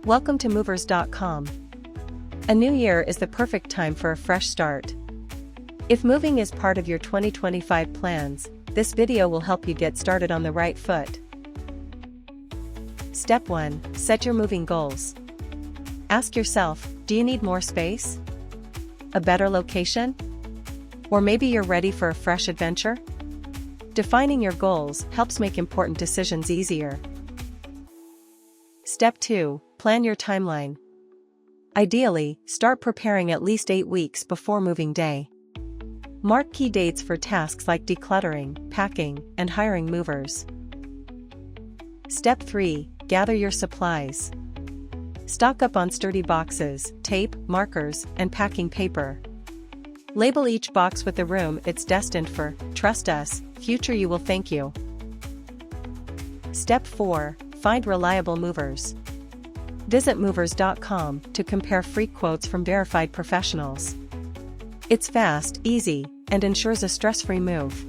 Welcome to Movers.com. A new year is the perfect time for a fresh start. If moving is part of your 2025 plans, this video will help you get started on the right foot. Step 1. Set your moving goals. Ask yourself, do you need more space? A better location? Or maybe you're ready for a fresh adventure? Defining your goals helps make important decisions easier. Step 2. Plan your timeline. Ideally, start preparing at least 8 weeks before moving day. Mark key dates for tasks like decluttering, packing, and hiring movers. Step 3. Gather your supplies. Stock up on sturdy boxes, tape, markers, and packing paper. Label each box with the room it's destined for. Trust us, future you will thank you. Step 4. Find reliable movers. Visit Movers.com to compare free quotes from verified professionals. It's fast, easy, and ensures a stress-free move.